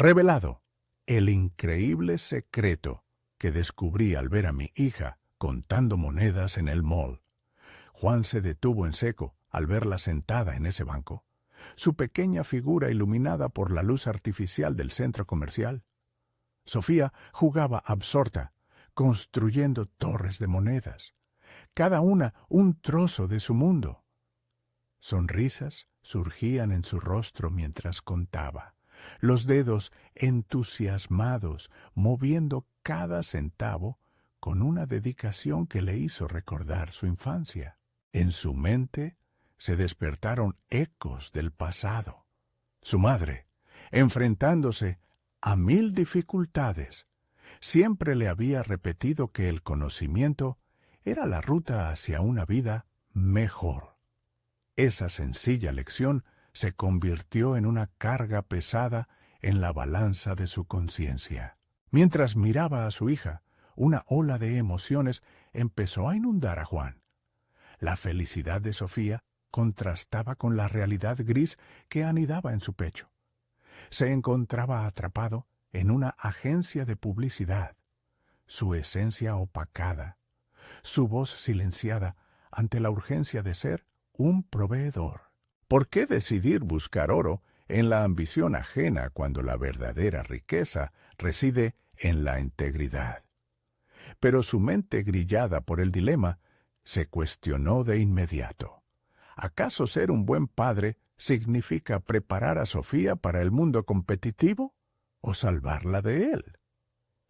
Revelado el increíble secreto que descubrí al ver a mi hija contando monedas en el mall. Juan se detuvo en seco al verla sentada en ese banco, su pequeña figura iluminada por la luz artificial del centro comercial. Sofía jugaba absorta, construyendo torres de monedas, cada una un trozo de su mundo. Sonrisas surgían en su rostro mientras contaba, los dedos entusiasmados moviendo cada centavo con una dedicación que le hizo recordar su infancia. En su mente se despertaron ecos del pasado. Su madre, enfrentándose a 1000 dificultades, siempre le había repetido que el conocimiento era la ruta hacia una vida mejor. Esa sencilla lección se convirtió en una carga pesada en la balanza de su conciencia. Mientras miraba a su hija, una ola de emociones empezó a inundar a Juan. La felicidad de Sofía contrastaba con la realidad gris que anidaba en su pecho. Se encontraba atrapado en una agencia de publicidad, su esencia opacada, su voz silenciada ante la urgencia de ser un proveedor. ¿Por qué decidir buscar oro en la ambición ajena cuando la verdadera riqueza reside en la integridad? Pero su mente grillada por el dilema se cuestionó de inmediato. ¿Acaso ser un buen padre significa preparar a Sofía para el mundo competitivo o salvarla de él?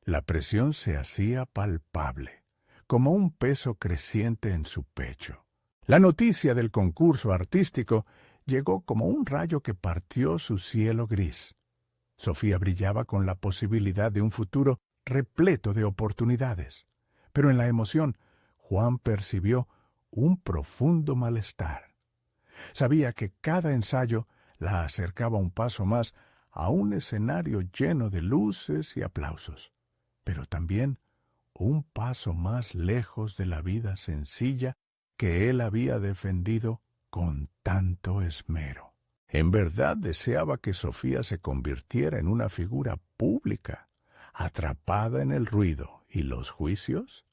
La presión se hacía palpable, como un peso creciente en su pecho. La noticia del concurso artístico llegó como un rayo que partió su cielo gris. Sofía brillaba con la posibilidad de un futuro repleto de oportunidades. Pero en la emoción, Juan percibió un profundo malestar. Sabía que cada ensayo la acercaba un paso más a un escenario lleno de luces y aplausos, pero también un paso más lejos de la vida sencilla que él había defendido con tanto esmero. En verdad deseaba que Sofía se convirtiera en una figura pública, atrapada en el ruido y los juicios.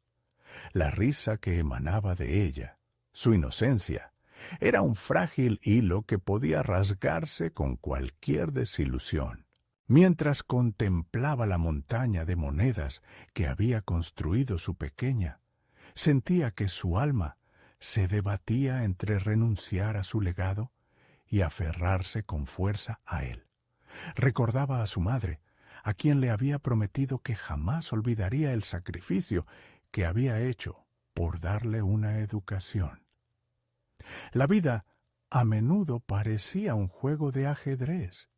La risa que emanaba de ella, su inocencia, era un frágil hilo que podía rasgarse con cualquier desilusión. Mientras contemplaba la montaña de monedas que había construido su pequeña, sentía que su alma se debatía entre renunciar a su legado y aferrarse con fuerza a él. Recordaba a su madre, a quien le había prometido que jamás olvidaría el sacrificio que había hecho por darle una educación. La vida a menudo parecía un juego de ajedrez,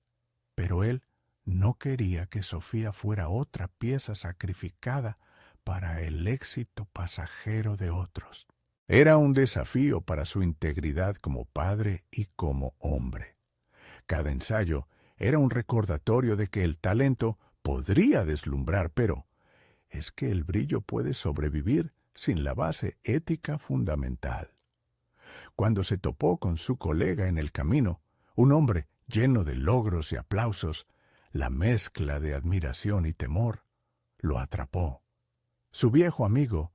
pero él no quería que Sofía fuera otra pieza sacrificada para el éxito pasajero de otros. Era un desafío para su integridad como padre y como hombre. Cada ensayo era un recordatorio de que el talento podría deslumbrar, pero es que el brillo puede sobrevivir sin la base ética fundamental. Cuando se topó con su colega en el camino, un hombre lleno de logros y aplausos, la mezcla de admiración y temor lo atrapó. Su viejo amigo,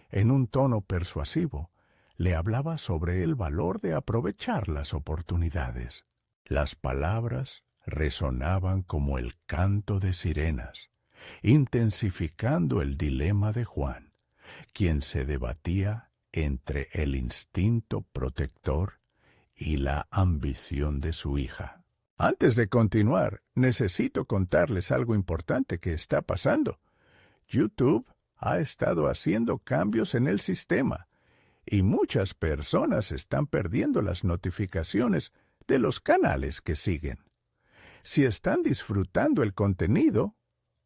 en un tono persuasivo, le hablaba sobre el valor de aprovechar las oportunidades. Las palabras resonaban como el canto de sirenas, intensificando el dilema de Juan, quien se debatía entre el instinto protector y la ambición de su hija. Antes de continuar, necesito contarles algo importante que está pasando. YouTube ha estado haciendo cambios en el sistema y muchas personas están perdiendo las notificaciones de los canales que siguen. Si están disfrutando el contenido,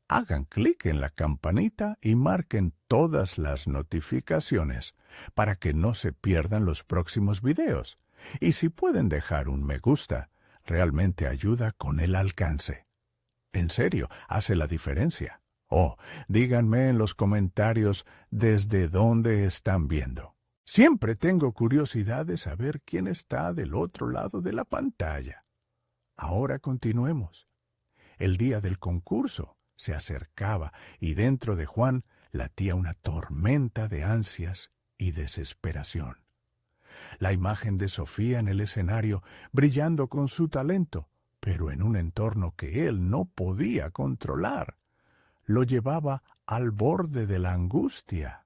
hagan clic en la campanita y marquen todas las notificaciones para que no se pierdan los próximos videos. Y si pueden dejar un me gusta, realmente ayuda con el alcance. En serio, hace la diferencia. Díganme en los comentarios desde dónde están viendo. Siempre tengo curiosidad de saber quién está del otro lado de la pantalla. Ahora continuemos. El día del concurso se acercaba y dentro de Juan latía una tormenta de ansias y desesperación. La imagen de Sofía en el escenario, brillando con su talento, pero en un entorno que él no podía controlar, lo llevaba al borde de la angustia.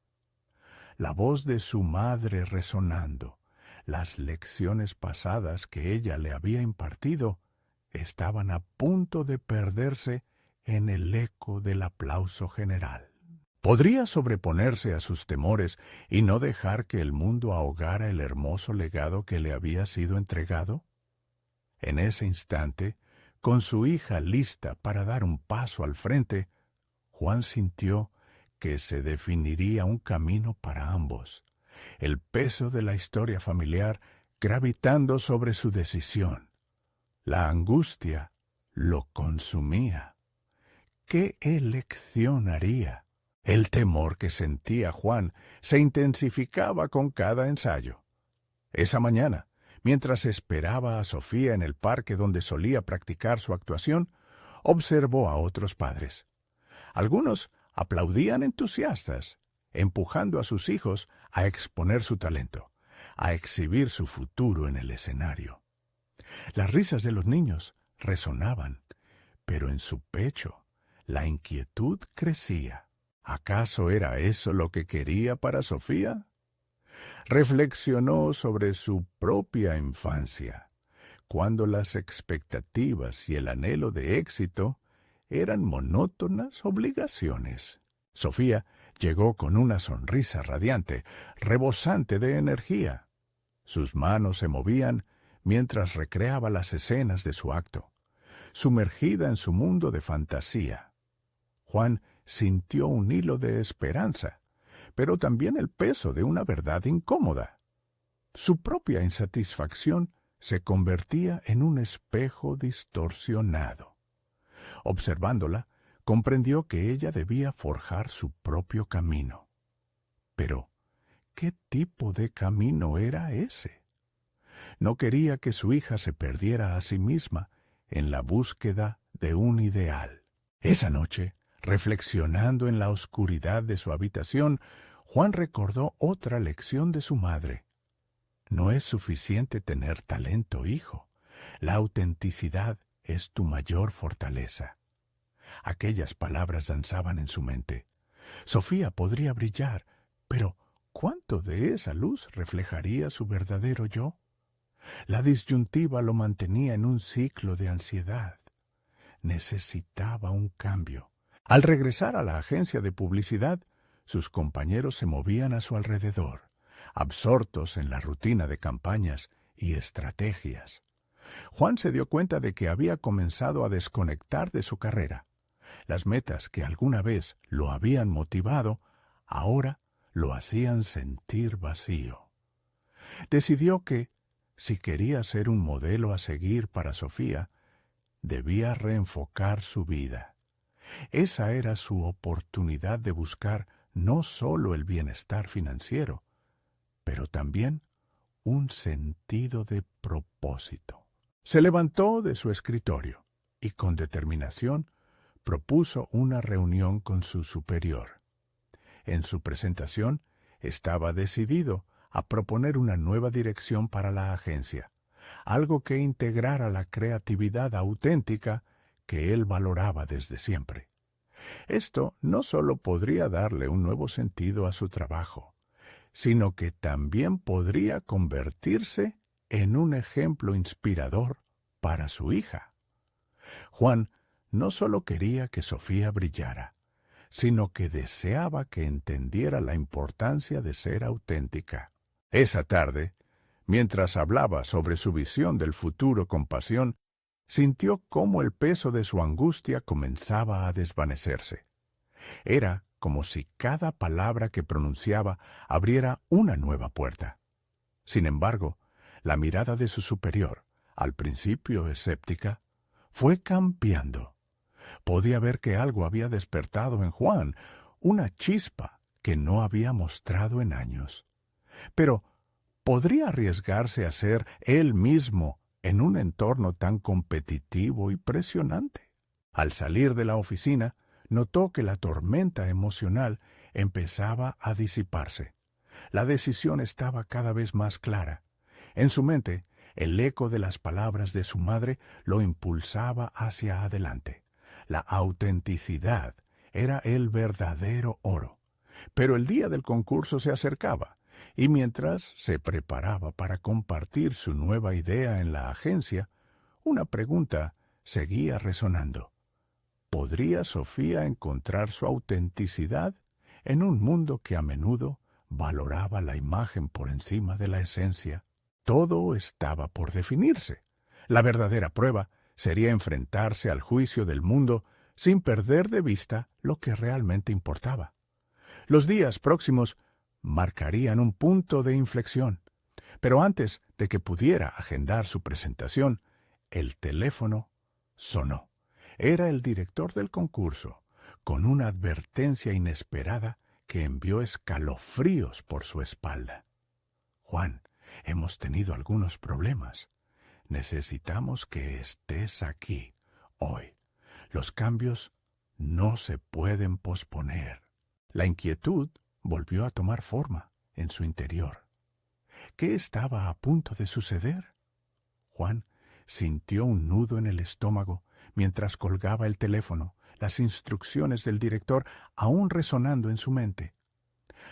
La voz de su madre resonando, las lecciones pasadas que ella le había impartido, estaban a punto de perderse en el eco del aplauso general. ¿Podría sobreponerse a sus temores y no dejar que el mundo ahogara el hermoso legado que le había sido entregado? En ese instante, con su hija lista para dar un paso al frente, Juan sintió que se definiría un camino para ambos, el peso de la historia familiar gravitando sobre su decisión. La angustia lo consumía. ¿Qué elección haría? El temor que sentía Juan se intensificaba con cada ensayo. Esa mañana, mientras esperaba a Sofía en el parque donde solía practicar su actuación, observó a otros padres. Algunos aplaudían entusiastas, empujando a sus hijos a exponer su talento, a exhibir su futuro en el escenario. Las risas de los niños resonaban, pero en su pecho la inquietud crecía. ¿Acaso era eso lo que quería para Sofía? Reflexionó sobre su propia infancia, cuando las expectativas y el anhelo de éxito eran monótonas obligaciones. Sofía llegó con una sonrisa radiante, rebosante de energía. Sus manos se movían mientras recreaba las escenas de su acto, sumergida en su mundo de fantasía. Juan sintió un hilo de esperanza, pero también el peso de una verdad incómoda. Su propia insatisfacción se convertía en un espejo distorsionado. Observándola, comprendió que ella debía forjar su propio camino. Pero, ¿qué tipo de camino era ese? No quería que su hija se perdiera a sí misma en la búsqueda de un ideal. Esa noche, reflexionando en la oscuridad de su habitación, Juan recordó otra lección de su madre. No es suficiente tener talento, hijo. La autenticidad es tu mayor fortaleza. Aquellas palabras danzaban en su mente. Sofía podría brillar, pero ¿cuánto de esa luz reflejaría su verdadero yo? La disyuntiva lo mantenía en un ciclo de ansiedad. Necesitaba un cambio. Al regresar a la agencia de publicidad, sus compañeros se movían a su alrededor, absortos en la rutina de campañas y estrategias. Juan se dio cuenta de que había comenzado a desconectar de su carrera. Las metas que alguna vez lo habían motivado, ahora lo hacían sentir vacío. Decidió que, si quería ser un modelo a seguir para Sofía, debía reenfocar su vida. Esa era su oportunidad de buscar no solo el bienestar financiero, pero también un sentido de propósito. Se levantó de su escritorio y con determinación propuso una reunión con su superior. En su presentación estaba decidido a proponer una nueva dirección para la agencia, algo que integrara la creatividad auténtica que él valoraba desde siempre. Esto no solo podría darle un nuevo sentido a su trabajo, sino que también podría convertirse en un ejemplo inspirador para su hija. Juan no solo quería que Sofía brillara, sino que deseaba que entendiera la importancia de ser auténtica. Esa tarde, mientras hablaba sobre su visión del futuro con pasión, sintió cómo el peso de su angustia comenzaba a desvanecerse. Era como si cada palabra que pronunciaba abriera una nueva puerta. Sin embargo, la mirada de su superior, al principio escéptica, fue cambiando. Podía ver que algo había despertado en Juan, una chispa que no había mostrado en años. Pero, ¿podría arriesgarse a ser él mismo en un entorno tan competitivo y presionante? Al salir de la oficina, notó que la tormenta emocional empezaba a disiparse. La decisión estaba cada vez más clara. En su mente, el eco de las palabras de su madre lo impulsaba hacia adelante. La autenticidad era el verdadero oro. Pero el día del concurso se acercaba, y mientras se preparaba para compartir su nueva idea en la agencia, una pregunta seguía resonando. ¿Podría Sofía encontrar su autenticidad en un mundo que a menudo valoraba la imagen por encima de la esencia? Todo estaba por definirse. La verdadera prueba sería enfrentarse al juicio del mundo sin perder de vista lo que realmente importaba. Los días próximos marcarían un punto de inflexión, pero antes de que pudiera agendar su presentación, el teléfono sonó. Era el director del concurso, con una advertencia inesperada que envió escalofríos por su espalda. «Juan, hemos tenido algunos problemas. Necesitamos que estés aquí hoy. Los cambios no se pueden posponer». La inquietud volvió a tomar forma en su interior. ¿Qué estaba a punto de suceder? Juan sintió un nudo en el estómago mientras colgaba el teléfono, las instrucciones del director aún resonando en su mente.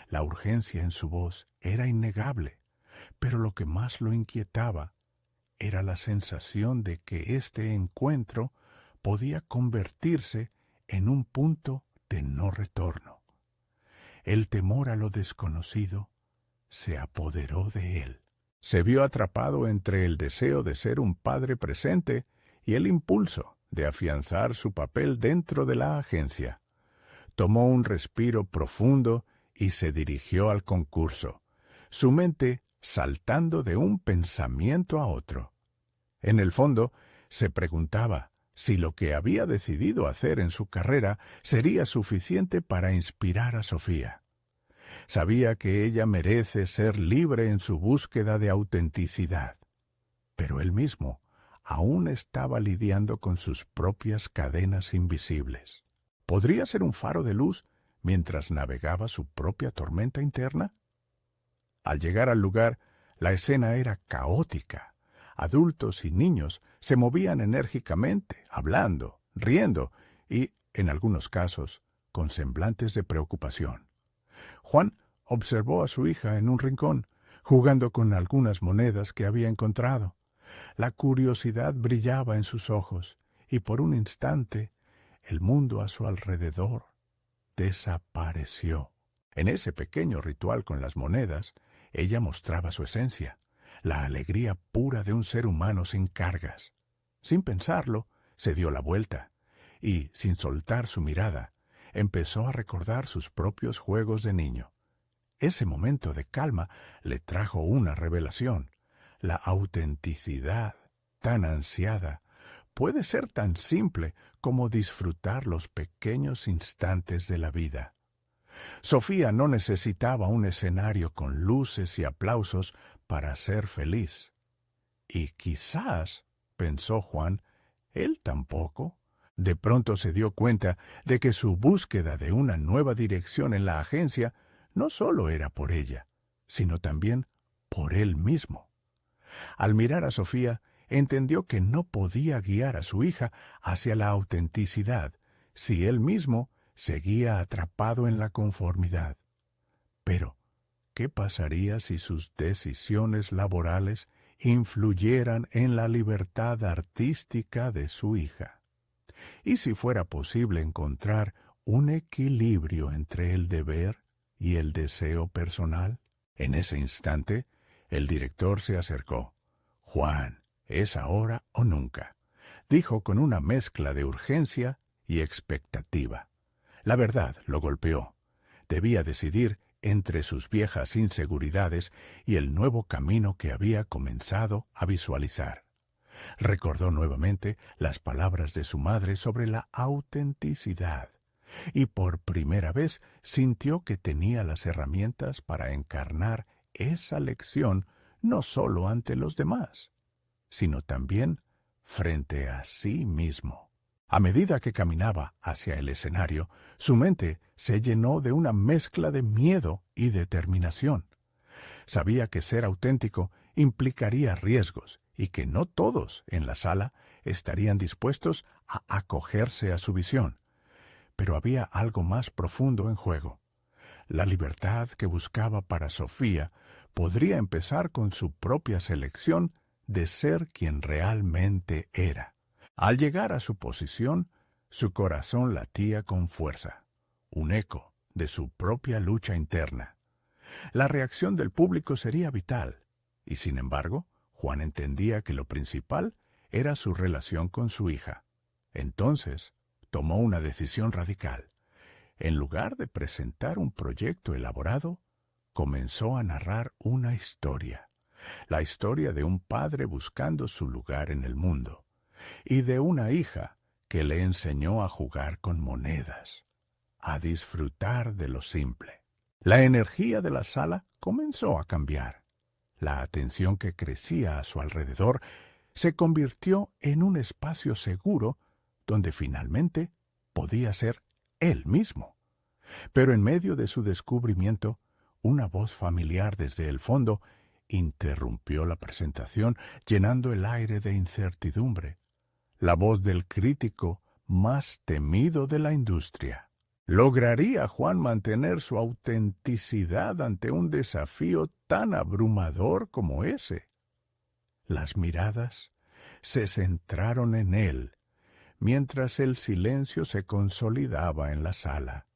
La urgencia en su voz era innegable, pero lo que más lo inquietaba era la sensación de que este encuentro podía convertirse en un punto de no retorno. El temor a lo desconocido se apoderó de él. Se vio atrapado entre el deseo de ser un padre presente y el impulso de afianzar su papel dentro de la agencia. Tomó un respiro profundo y se dirigió al concurso, su mente saltando de un pensamiento a otro. En el fondo, se preguntaba si lo que había decidido hacer en su carrera sería suficiente para inspirar a Sofía. Sabía que ella merece ser libre en su búsqueda de autenticidad, pero él mismo aún estaba lidiando con sus propias cadenas invisibles. ¿Podría ser un faro de luz mientras navegaba su propia tormenta interna? Al llegar al lugar, la escena era caótica. Adultos y niños se movían enérgicamente, hablando, riendo y, en algunos casos, con semblantes de preocupación. Juan observó a su hija en un rincón, jugando con algunas monedas que había encontrado. La curiosidad brillaba en sus ojos, y por un instante el mundo a su alrededor desapareció. En ese pequeño ritual con las monedas, ella mostraba su esencia, la alegría pura de un ser humano sin cargas. Sin pensarlo, se dio la vuelta, y, sin soltar su mirada, empezó a recordar sus propios juegos de niño. Ese momento de calma le trajo una revelación. La autenticidad, tan ansiada, puede ser tan simple como disfrutar los pequeños instantes de la vida. Sofía no necesitaba un escenario con luces y aplausos para ser feliz. Y quizás, pensó Juan, él tampoco. De pronto se dio cuenta de que su búsqueda de una nueva dirección en la agencia no solo era por ella, sino también por él mismo. Al mirar a Sofía, entendió que no podía guiar a su hija hacia la autenticidad si él mismo seguía atrapado en la conformidad. Pero, ¿qué pasaría si sus decisiones laborales influyeran en la libertad artística de su hija? ¿Y si fuera posible encontrar un equilibrio entre el deber y el deseo personal? En ese instante, el director se acercó. «Juan, es ahora o nunca», dijo con una mezcla de urgencia y expectativa. La verdad lo golpeó. Debía decidir entre sus viejas inseguridades y el nuevo camino que había comenzado a visualizar. Recordó nuevamente las palabras de su madre sobre la autenticidad, y por primera vez sintió que tenía las herramientas para encarnar esa lección no solo ante los demás, sino también frente a sí mismo. A medida que caminaba hacia el escenario, su mente se llenó de una mezcla de miedo y determinación. Sabía que ser auténtico implicaría riesgos y que no todos en la sala estarían dispuestos a acogerse a su visión. Pero había algo más profundo en juego. La libertad que buscaba para Sofía podría empezar con su propia selección de ser quien realmente era. Al llegar a su posición, su corazón latía con fuerza, un eco de su propia lucha interna. La reacción del público sería vital, y sin embargo, Juan entendía que lo principal era su relación con su hija. Entonces, tomó una decisión radical. En lugar de presentar un proyecto elaborado, comenzó a narrar una historia. La historia de un padre buscando su lugar en el mundo, y de una hija que le enseñó a jugar con monedas, a disfrutar de lo simple. La energía de la sala comenzó a cambiar. La atención que crecía a su alrededor se convirtió en un espacio seguro donde finalmente podía ser él mismo. Pero en medio de su descubrimiento, una voz familiar desde el fondo interrumpió la presentación, llenando el aire de incertidumbre. La voz del crítico más temido de la industria. ¿Lograría Juan mantener su autenticidad ante un desafío tan abrumador como ese? Las miradas se centraron en él, mientras el silencio se consolidaba en la sala.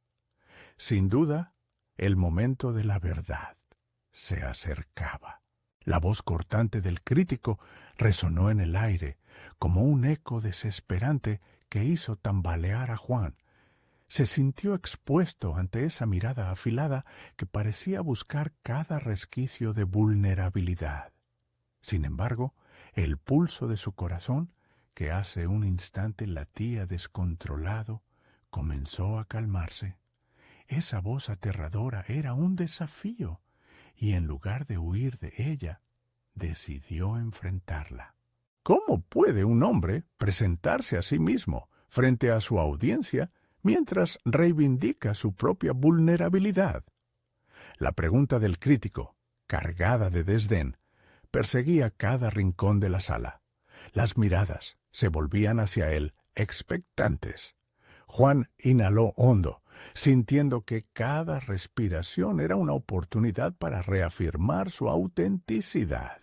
Sin duda, el momento de la verdad se acercaba. La voz cortante del crítico resonó en el aire, como un eco desesperante que hizo tambalear a Juan. Se sintió expuesto ante esa mirada afilada que parecía buscar cada resquicio de vulnerabilidad. Sin embargo, el pulso de su corazón, que hace un instante latía descontrolado, comenzó a calmarse. Esa voz aterradora era un desafío, y en lugar de huir de ella, decidió enfrentarla. ¿Cómo puede un hombre presentarse a sí mismo frente a su audiencia mientras reivindica su propia vulnerabilidad? La pregunta del crítico, cargada de desdén, perseguía cada rincón de la sala. Las miradas se volvían hacia él, expectantes. Juan inhaló hondo, sintiendo que cada respiración era una oportunidad para reafirmar su autenticidad.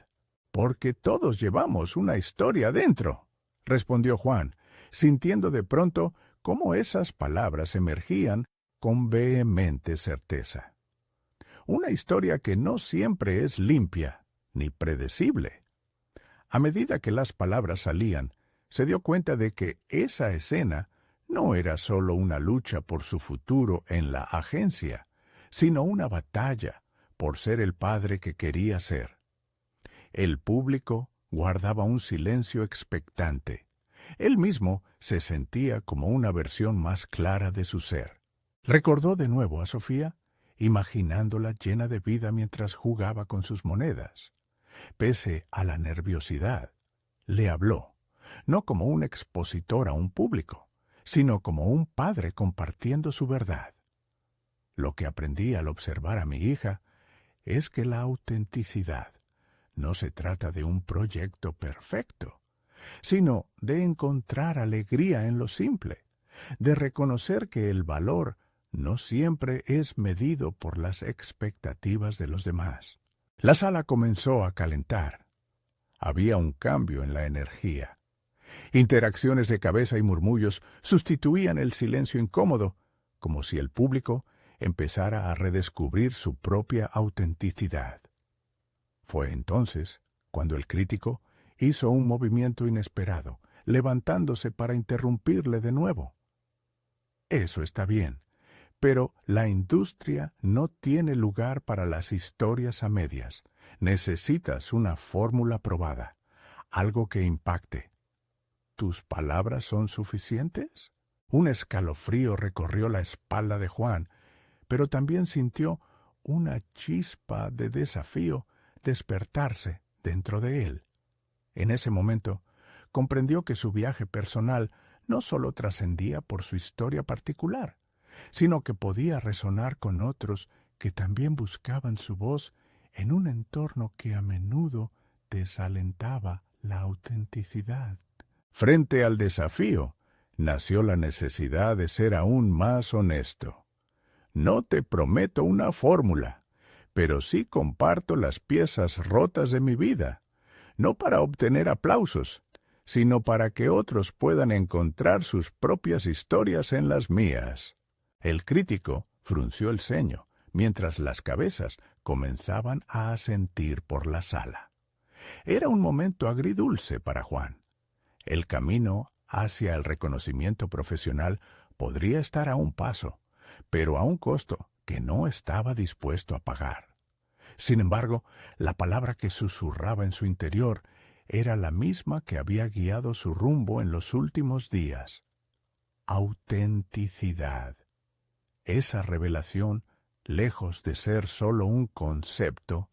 «Porque todos llevamos una historia dentro», respondió Juan, sintiendo de pronto cómo esas palabras emergían con vehemente certeza. Una historia que no siempre es limpia ni predecible. A medida que las palabras salían, se dio cuenta de que esa escena no era solo una lucha por su futuro en la agencia, sino una batalla por ser el padre que quería ser. El público guardaba un silencio expectante. Él mismo se sentía como una versión más clara de su ser. Recordó de nuevo a Sofía, imaginándola llena de vida mientras jugaba con sus monedas. Pese a la nerviosidad, le habló, no como un expositor a un público, sino como un padre compartiendo su verdad. Lo que aprendí al observar a mi hija es que la autenticidad no se trata de un proyecto perfecto, sino de encontrar alegría en lo simple, de reconocer que el valor no siempre es medido por las expectativas de los demás. La sala comenzó a calentar. Había un cambio en la energía. Interacciones de cabeza y murmullos sustituían el silencio incómodo, como si el público empezara a redescubrir su propia autenticidad. Fue entonces cuando el crítico hizo un movimiento inesperado, levantándose para interrumpirle de nuevo. Eso está bien, pero la industria no tiene lugar para las historias a medias. Necesitas una fórmula probada, algo que impacte. ¿Tus palabras son suficientes? Un escalofrío recorrió la espalda de Juan, pero también sintió una chispa de desafío despertarse dentro de él. En ese momento, comprendió que su viaje personal no solo trascendía por su historia particular, sino que podía resonar con otros que también buscaban su voz en un entorno que a menudo desalentaba la autenticidad. Frente al desafío, nació la necesidad de ser aún más honesto. No te prometo una fórmula, pero sí comparto las piezas rotas de mi vida, no para obtener aplausos, sino para que otros puedan encontrar sus propias historias en las mías. El crítico frunció el ceño, mientras las cabezas comenzaban a asentir por la sala. Era un momento agridulce para Juan. El camino hacia el reconocimiento profesional podría estar a un paso, pero a un costo que no estaba dispuesto a pagar. Sin embargo, la palabra que susurraba en su interior era la misma que había guiado su rumbo en los últimos días. Autenticidad. Esa revelación, lejos de ser solo un concepto,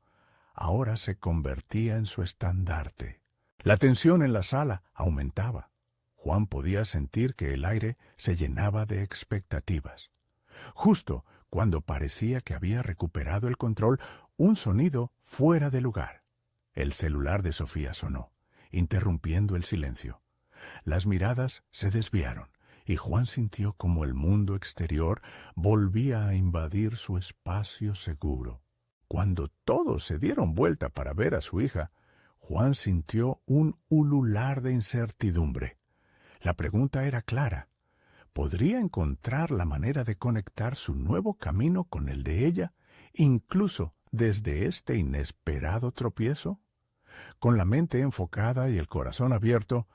ahora se convertía en su estandarte. La tensión en la sala aumentaba. Juan podía sentir que el aire se llenaba de expectativas. Justo cuando parecía que había recuperado el control, un sonido fuera de lugar. El celular de Sofía sonó, interrumpiendo el silencio. Las miradas se desviaron, y Juan sintió como el mundo exterior volvía a invadir su espacio seguro. Cuando todos se dieron vuelta para ver a su hija, Juan sintió un ulular de incertidumbre. La pregunta era clara. ¿Podría encontrar la manera de conectar su nuevo camino con el de ella, incluso desde este inesperado tropiezo? Con la mente enfocada y el corazón abierto,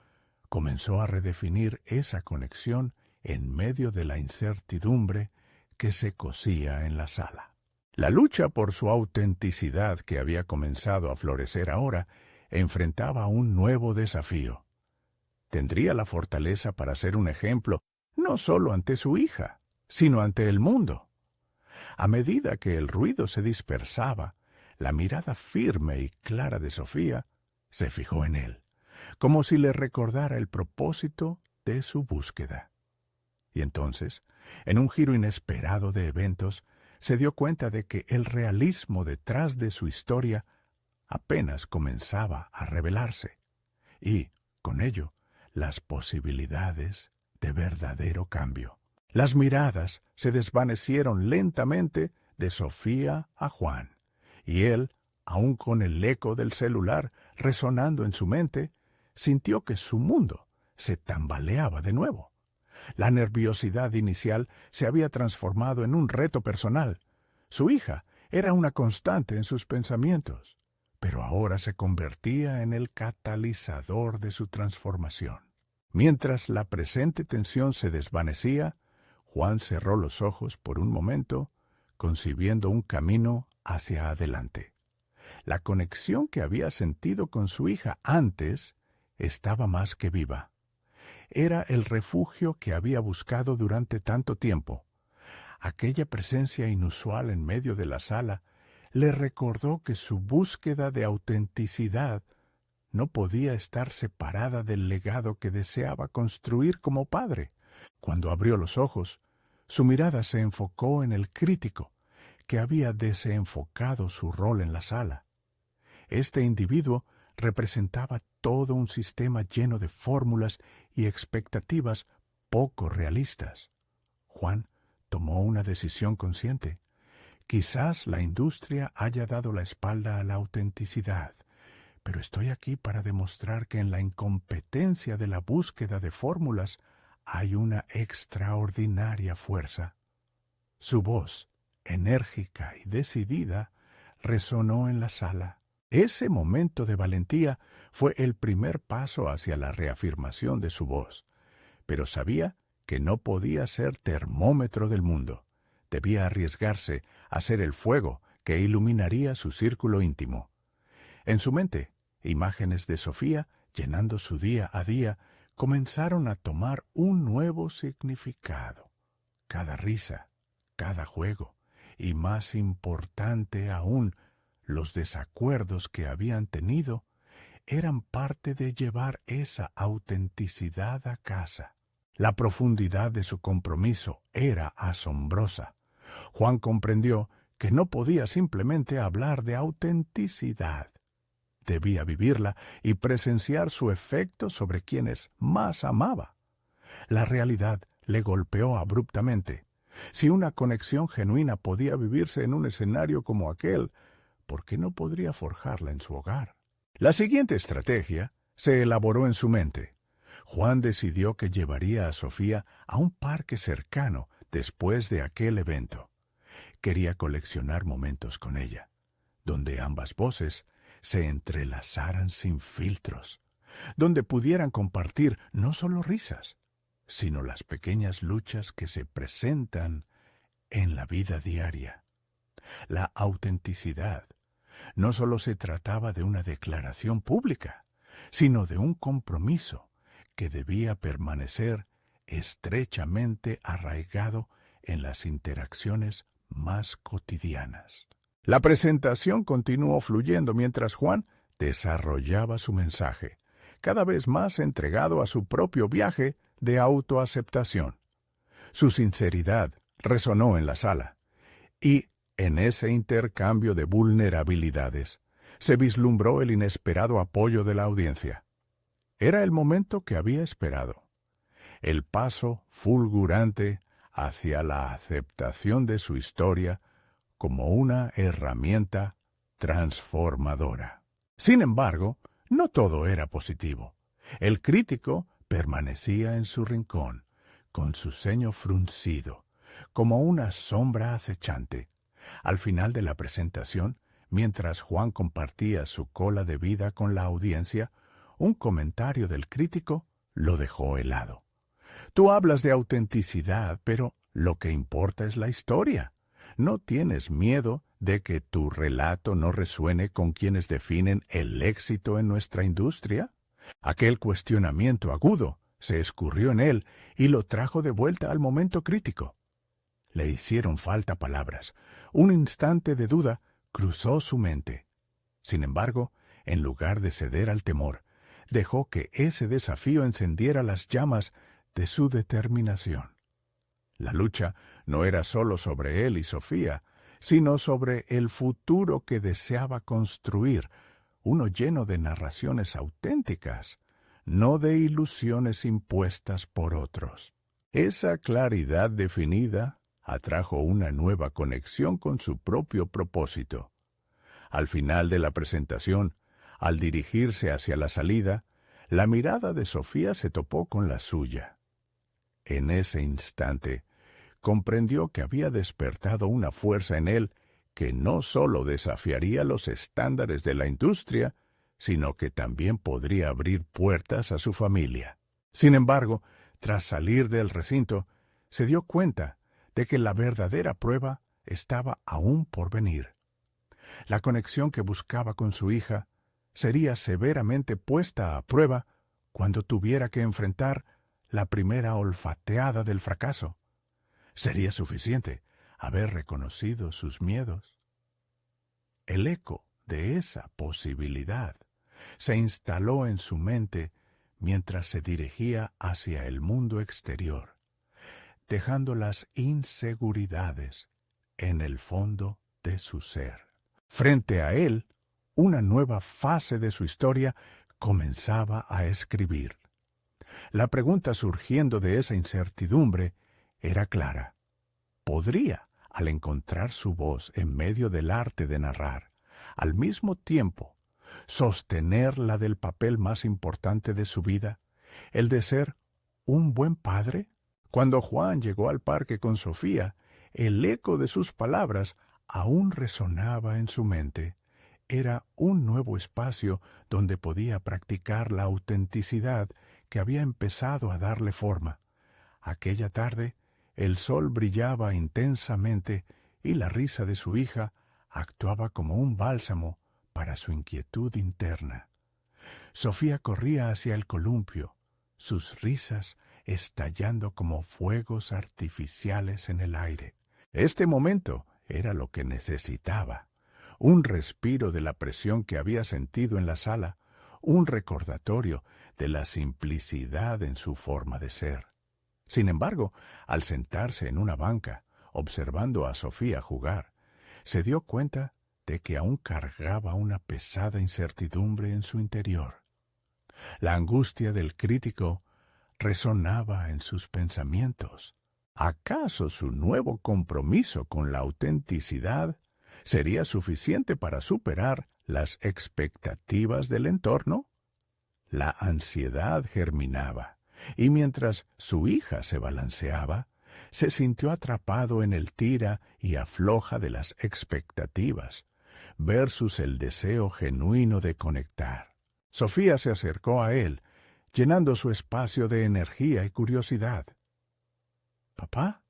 comenzó a redefinir esa conexión en medio de la incertidumbre que se cosía en la sala. La lucha por su autenticidad que había comenzado a florecer ahora enfrentaba un nuevo desafío. Tendría la fortaleza para ser un ejemplo no solo ante su hija, sino ante el mundo. A medida que el ruido se dispersaba, la mirada firme y clara de Sofía se fijó en él, como si le recordara el propósito de su búsqueda. Y entonces, en un giro inesperado de eventos, se dio cuenta de que el realismo detrás de su historia apenas comenzaba a revelarse, y, con ello, las posibilidades de verdadero cambio. Las miradas se desvanecieron lentamente de Sofía a Juan, y él, aun con el eco del celular resonando en su mente, sintió que su mundo se tambaleaba de nuevo. La nerviosidad inicial se había transformado en un reto personal. Su hija era una constante en sus pensamientos, pero ahora se convertía en el catalizador de su transformación. Mientras la presente tensión se desvanecía, Juan cerró los ojos por un momento, concibiendo un camino hacia adelante. La conexión que había sentido con su hija antes estaba más que viva. Era el refugio que había buscado durante tanto tiempo. Aquella presencia inusual en medio de la sala le recordó que su búsqueda de autenticidad no podía estar separada del legado que deseaba construir como padre. Cuando abrió los ojos, su mirada se enfocó en el crítico, que había desenfocado su rol en la sala. Este individuo representaba todo un sistema lleno de fórmulas y expectativas poco realistas. Juan tomó una decisión consciente. Quizás la industria haya dado la espalda a la autenticidad, pero estoy aquí para demostrar que en la incompetencia de la búsqueda de fórmulas hay una extraordinaria fuerza. Su voz, enérgica y decidida, resonó en la sala. Ese momento de valentía fue el primer paso hacia la reafirmación de su voz, pero sabía que no podía ser termómetro del mundo. Debía arriesgarse a ser el fuego que iluminaría su círculo íntimo. En su mente, imágenes de Sofía, llenando su día a día, comenzaron a tomar un nuevo significado. Cada risa, cada juego, y más importante aún, los desacuerdos que habían tenido, eran parte de llevar esa autenticidad a casa. La profundidad de su compromiso era asombrosa. Juan comprendió que no podía simplemente hablar de autenticidad. Debía vivirla y presenciar su efecto sobre quienes más amaba. La realidad le golpeó abruptamente. Si una conexión genuina podía vivirse en un escenario como aquel, ¿por qué no podría forjarla en su hogar? La siguiente estrategia se elaboró en su mente. Juan decidió que llevaría a Sofía a un parque cercano después de aquel evento. Quería coleccionar momentos con ella, donde ambas voces se entrelazaran sin filtros, donde pudieran compartir no solo risas, sino las pequeñas luchas que se presentan en la vida diaria. La autenticidad no solo se trataba de una declaración pública, sino de un compromiso que debía permanecer estrechamente arraigado en las interacciones más cotidianas. La presentación continuó fluyendo mientras Juan desarrollaba su mensaje, cada vez más entregado a su propio viaje de autoaceptación. Su sinceridad resonó en la sala, y en ese intercambio de vulnerabilidades se vislumbró el inesperado apoyo de la audiencia. Era el momento que había esperado, el paso fulgurante hacia la aceptación de su historia como una herramienta transformadora. Sin embargo, no todo era positivo. El crítico permanecía en su rincón, con su ceño fruncido, como una sombra acechante. Al final de la presentación, mientras Juan compartía su cola de vida con la audiencia, un comentario del crítico lo dejó helado. Tú hablas de autenticidad, pero lo que importa es la historia. ¿No tienes miedo de que tu relato no resuene con quienes definen el éxito en nuestra industria? Aquel cuestionamiento agudo se escurrió en él y lo trajo de vuelta al momento crítico. Le hicieron falta palabras. Un instante de duda cruzó su mente. Sin embargo, en lugar de ceder al temor, dejó que ese desafío encendiera las llamas de su determinación. La lucha no era solo sobre él y Sofía, sino sobre el futuro que deseaba construir, uno lleno de narraciones auténticas, no de ilusiones impuestas por otros. Esa claridad definida atrajo una nueva conexión con su propio propósito. Al final de la presentación, al dirigirse hacia la salida, la mirada de Sofía se topó con la suya. En ese instante, comprendió que había despertado una fuerza en él que no sólo desafiaría los estándares de la industria, sino que también podría abrir puertas a su familia. Sin embargo, tras salir del recinto, se dio cuenta de que la verdadera prueba estaba aún por venir. La conexión que buscaba con su hija sería severamente puesta a prueba cuando tuviera que enfrentar la primera olfateada del fracaso. ¿Sería suficiente haber reconocido sus miedos? El eco de esa posibilidad se instaló en su mente mientras se dirigía hacia el mundo exterior, dejando las inseguridades en el fondo de su ser. Frente a él, una nueva fase de su historia comenzaba a escribir. La pregunta surgiendo de esa incertidumbre era clara. ¿Podría, al encontrar su voz en medio del arte de narrar, al mismo tiempo sostener la del papel más importante de su vida, el de ser un buen padre? Cuando Juan llegó al parque con Sofía, el eco de sus palabras aún resonaba en su mente. Era un nuevo espacio donde podía practicar la autenticidad que había empezado a darle forma. Aquella tarde, el sol brillaba intensamente y la risa de su hija actuaba como un bálsamo para su inquietud interna. Sofía corría hacia el columpio, sus risas estallando como fuegos artificiales en el aire. Este momento era lo que necesitaba. Un respiro de la presión que había sentido en la sala, un recordatorio de la simplicidad en su forma de ser. Sin embargo, al sentarse en una banca, observando a Sofía jugar, se dio cuenta de que aún cargaba una pesada incertidumbre en su interior. La angustia del crítico resonaba en sus pensamientos. ¿Acaso su nuevo compromiso con la autenticidad sería suficiente para superar las expectativas del entorno? La ansiedad germinaba, y mientras su hija se balanceaba, se sintió atrapado en el tira y afloja de las expectativas, versus el deseo genuino de conectar. Sofía se acercó a él, llenando su espacio de energía y curiosidad. «¿Papá,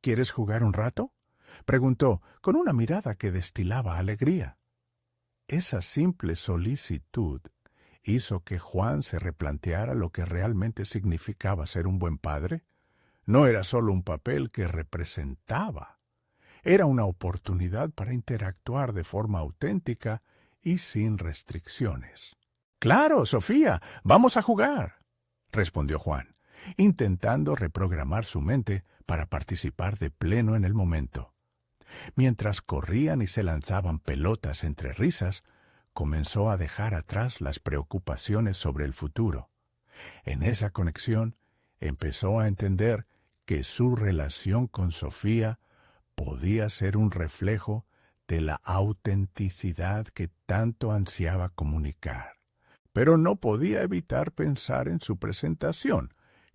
quieres jugar un rato?», preguntó, con una mirada que destilaba alegría. Esa simple solicitud hizo que Juan se replanteara lo que realmente significaba ser un buen padre. No era solo un papel que representaba, era una oportunidad para interactuar de forma auténtica y sin restricciones. «Claro, Sofía, vamos a jugar», respondió Juan, intentando reprogramar su mente para participar de pleno en el momento. Mientras corrían y se lanzaban pelotas entre risas, comenzó a dejar atrás las preocupaciones sobre el futuro. En esa conexión, empezó a entender que su relación con Sofía podía ser un reflejo de la autenticidad que tanto ansiaba comunicar. Pero no podía evitar pensar en su presentación,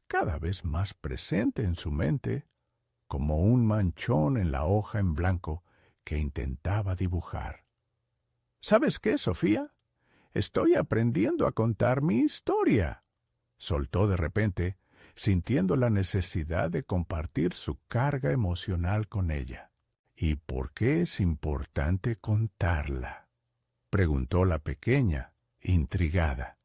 cada vez más presente en su mente, como un manchón en la hoja en blanco que intentaba dibujar. «¿Sabes qué, Sofía? Estoy aprendiendo a contar mi historia», soltó de repente, sintiendo la necesidad de compartir su carga emocional con ella. «¿Y por qué es importante contarla?», preguntó la pequeña, intrigada.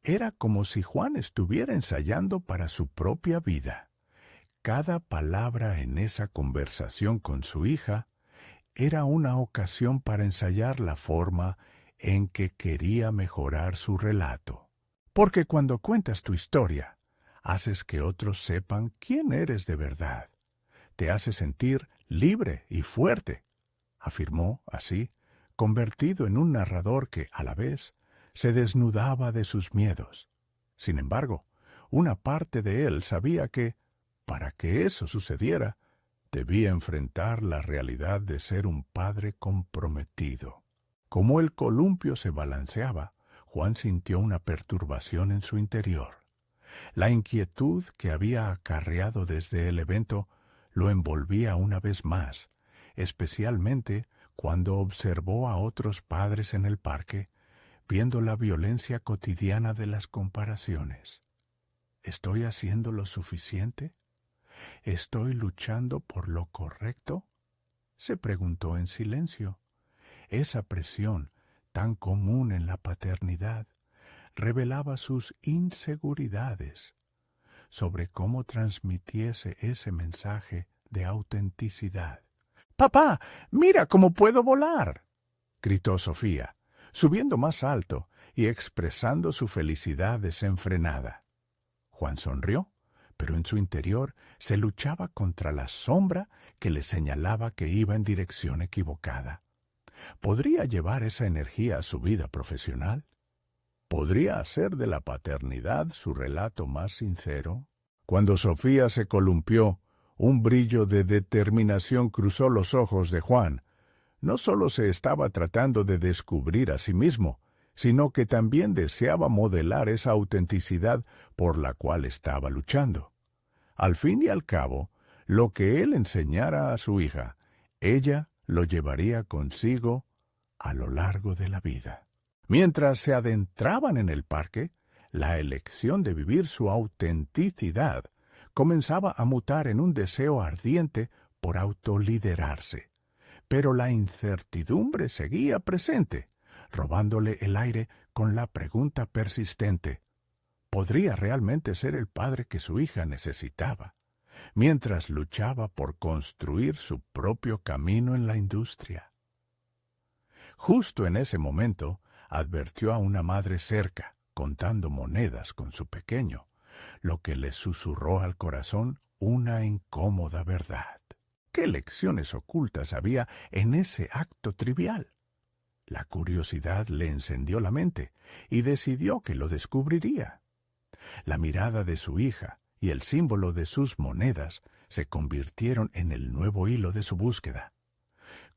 Era como si Juan estuviera ensayando para su propia vida. Cada palabra en esa conversación con su hija era una ocasión para ensayar la forma en que quería mejorar su relato. Porque cuando cuentas tu historia, haces que otros sepan quién eres de verdad. Te hace sentir libre y fuerte, afirmó así, convertido en un narrador que, a la vez, se desnudaba de sus miedos. Sin embargo, una parte de él sabía que, para que eso sucediera, debía enfrentar la realidad de ser un padre comprometido. Como el columpio se balanceaba, Juan sintió una perturbación en su interior. La inquietud que había acarreado desde el evento lo envolvía una vez más, especialmente cuando observó a otros padres en el parque, viendo la violencia cotidiana de las comparaciones. ¿Estoy haciendo lo suficiente? ¿Estoy luchando por lo correcto?, se preguntó en silencio. Esa presión, tan común en la paternidad, revelaba sus inseguridades sobre cómo transmitiese ese mensaje de autenticidad. «¡Papá, mira cómo puedo volar!», gritó Sofía, subiendo más alto y expresando su felicidad desenfrenada. Juan sonrió, pero en su interior se luchaba contra la sombra que le señalaba que iba en dirección equivocada. ¿Podría llevar esa energía a su vida profesional? ¿Podría hacer de la paternidad su relato más sincero? Cuando Sofía se columpió, un brillo de determinación cruzó los ojos de Juan. No solo se estaba tratando de descubrir a sí mismo, sino que también deseaba modelar esa autenticidad por la cual estaba luchando. Al fin y al cabo, lo que él enseñara a su hija, ella lo llevaría consigo a lo largo de la vida. Mientras se adentraban en el parque, la elección de vivir su autenticidad comenzaba a mutar en un deseo ardiente por autoliderarse. Pero la incertidumbre seguía presente, robándole el aire con la pregunta persistente: ¿podría realmente ser el padre que su hija necesitaba, mientras luchaba por construir su propio camino en la industria? Justo en ese momento, advirtió a una madre cerca, contando monedas con su pequeño, lo que le susurró al corazón una incómoda verdad. ¿Qué lecciones ocultas había en ese acto trivial? La curiosidad le encendió la mente y decidió que lo descubriría. La mirada de su hija y el símbolo de sus monedas se convirtieron en el nuevo hilo de su búsqueda.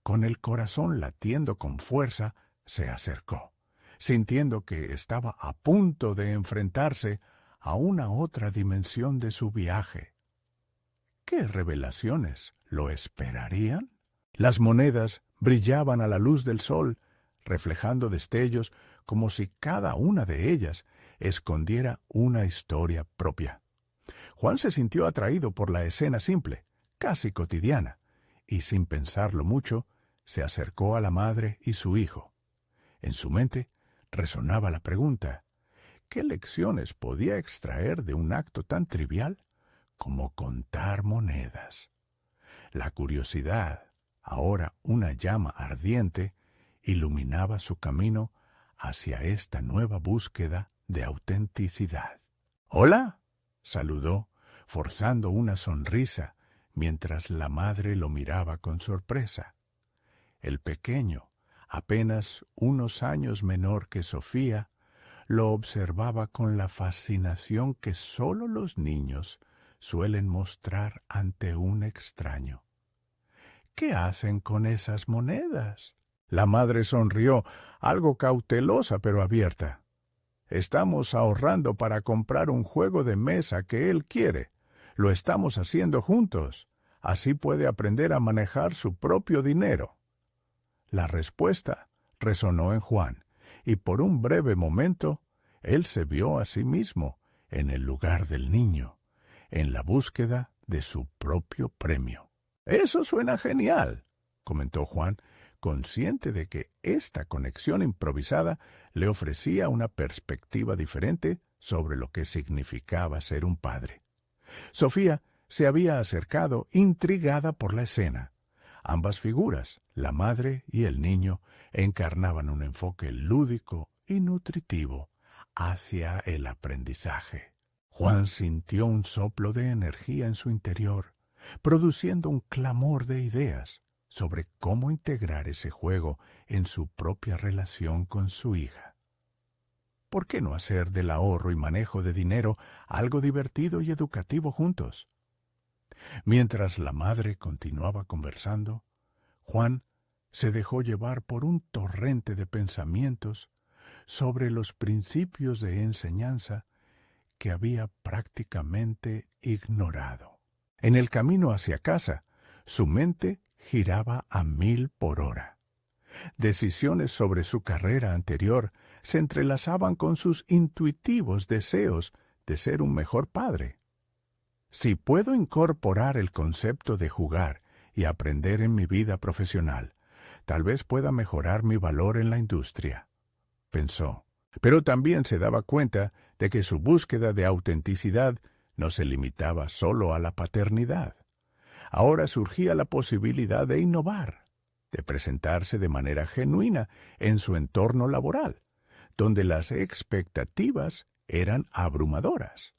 Con el corazón latiendo con fuerza, se acercó, sintiendo que estaba a punto de enfrentarse a una otra dimensión de su viaje. ¿Qué revelaciones lo esperarían? Las monedas brillaban a la luz del sol, reflejando destellos como si cada una de ellas escondiera una historia propia. Juan se sintió atraído por la escena simple, casi cotidiana, y sin pensarlo mucho, se acercó a la madre y su hijo. En su mente resonaba la pregunta: ¿qué lecciones podía extraer de un acto tan trivial como contar monedas? La curiosidad, ahora una llama ardiente, iluminaba su camino hacia esta nueva búsqueda de autenticidad. «¡Hola!», saludó, forzando una sonrisa, mientras la madre lo miraba con sorpresa. El pequeño, apenas unos años menor que Sofía, lo observaba con la fascinación que sólo los niños suelen mostrar ante un extraño. «¿Qué hacen con esas monedas?». La madre sonrió, algo cautelosa pero abierta. «Estamos ahorrando para comprar un juego de mesa que él quiere. Lo estamos haciendo juntos. Así puede aprender a manejar su propio dinero». La respuesta resonó en Juan, y por un breve momento él se vio a sí mismo en el lugar del niño, en la búsqueda de su propio premio. «Eso suena genial», comentó Juan, consciente de que esta conexión improvisada le ofrecía una perspectiva diferente sobre lo que significaba ser un padre. Sofía se había acercado, intrigada por la escena. Ambas figuras, la madre y el niño, encarnaban un enfoque lúdico y nutritivo hacia el aprendizaje. Juan sintió un soplo de energía en su interior, produciendo un clamor de ideas sobre cómo integrar ese juego en su propia relación con su hija. ¿Por qué no hacer del ahorro y manejo de dinero algo divertido y educativo juntos? Mientras la madre continuaba conversando, Juan se dejó llevar por un torrente de pensamientos sobre los principios de enseñanza que había prácticamente ignorado. En el camino hacia casa, su mente giraba a 1000 por hora. Decisiones sobre su carrera anterior se entrelazaban con sus intuitivos deseos de ser un mejor padre. Si puedo incorporar el concepto de jugar y aprender en mi vida profesional, tal vez pueda mejorar mi valor en la industria, pensó. Pero también se daba cuenta de que su búsqueda de autenticidad no se limitaba solo a la paternidad. Ahora surgía la posibilidad de innovar, de presentarse de manera genuina en su entorno laboral, donde las expectativas eran abrumadoras.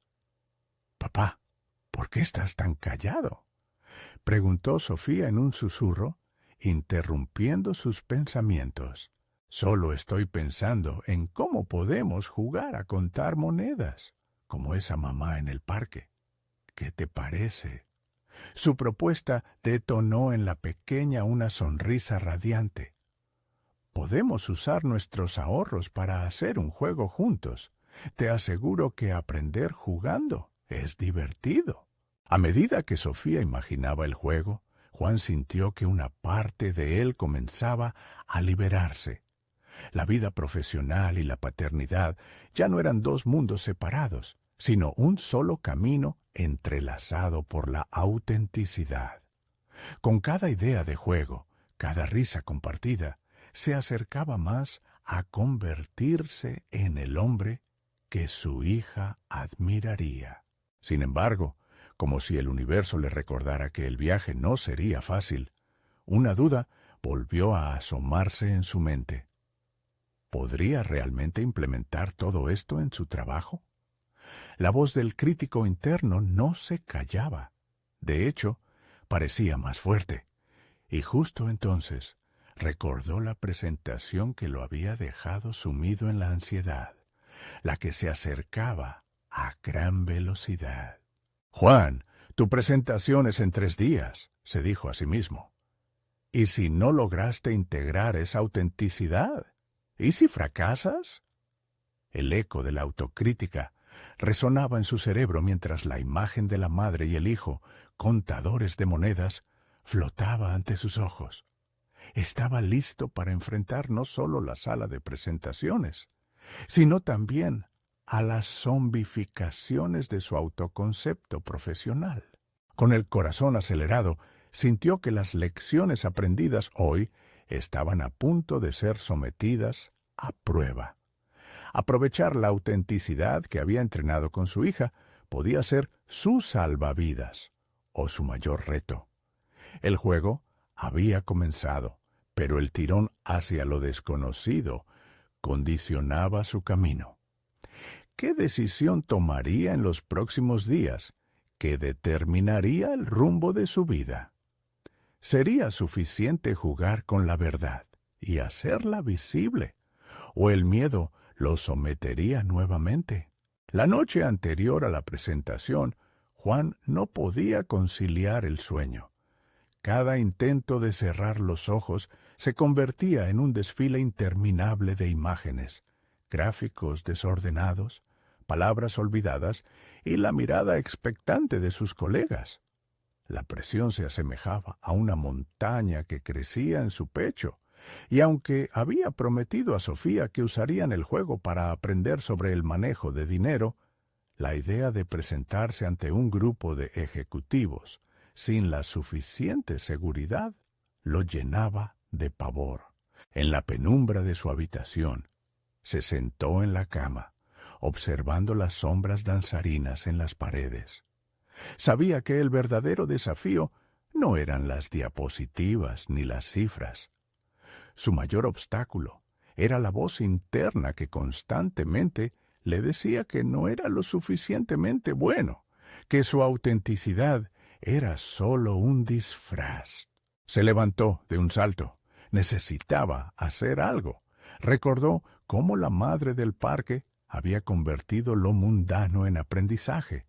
«Papá, ¿por qué estás tan callado?», preguntó Sofía en un susurro, interrumpiendo sus pensamientos. «Solo estoy pensando en cómo podemos jugar a contar monedas, como esa mamá en el parque. ¿Qué te parece?». Su propuesta detonó en la pequeña una sonrisa radiante. «Podemos usar nuestros ahorros para hacer un juego juntos. Te aseguro que aprender jugando es divertido». A medida que Sofía imaginaba el juego, Juan sintió que una parte de él comenzaba a liberarse. La vida profesional y la paternidad ya no eran dos mundos separados, sino un solo camino entrelazado por la autenticidad. Con cada idea de juego, cada risa compartida, se acercaba más a convertirse en el hombre que su hija admiraría. Sin embargo, como si el universo le recordara que el viaje no sería fácil, una duda volvió a asomarse en su mente. ¿Podría realmente implementar todo esto en su trabajo? La voz del crítico interno no se callaba. De hecho, parecía más fuerte. Y justo entonces recordó la presentación que lo había dejado sumido en la ansiedad, la que se acercaba a gran velocidad. «Juan, tu presentación es en 3 días», se dijo a sí mismo. «¿Y si no lograste integrar esa autenticidad? ¿Y si fracasas?» El eco de la autocrítica resonaba en su cerebro mientras la imagen de la madre y el hijo, contadores de monedas, flotaba ante sus ojos. Estaba listo para enfrentar no solo la sala de presentaciones, sino también a las zombificaciones de su autoconcepto profesional. Con el corazón acelerado, sintió que las lecciones aprendidas hoy estaban a punto de ser sometidas a prueba. Aprovechar la autenticidad que había entrenado con su hija podía ser su salvavidas o su mayor reto. El juego había comenzado, pero el tirón hacia lo desconocido condicionaba su camino. ¿Qué decisión tomaría en los próximos días que determinaría el rumbo de su vida? ¿Sería suficiente jugar con la verdad y hacerla visible? ¿O el miedo lo sometería nuevamente? La noche anterior a la presentación, Juan no podía conciliar el sueño. Cada intento de cerrar los ojos se convertía en un desfile interminable de imágenes, gráficos desordenados, palabras olvidadas y la mirada expectante de sus colegas. La presión se asemejaba a una montaña que crecía en su pecho, y aunque había prometido a Sofía que usarían el juego para aprender sobre el manejo de dinero, la idea de presentarse ante un grupo de ejecutivos sin la suficiente seguridad lo llenaba de pavor. En la penumbra de su habitación, se sentó en la cama, observando las sombras danzarinas en las paredes. Sabía que el verdadero desafío no eran las diapositivas ni las cifras. Su mayor obstáculo era la voz interna que constantemente le decía que no era lo suficientemente bueno, que su autenticidad era solo un disfraz. Se levantó de un salto. Necesitaba hacer algo. Recordó cómo la madre del parque había convertido lo mundano en aprendizaje.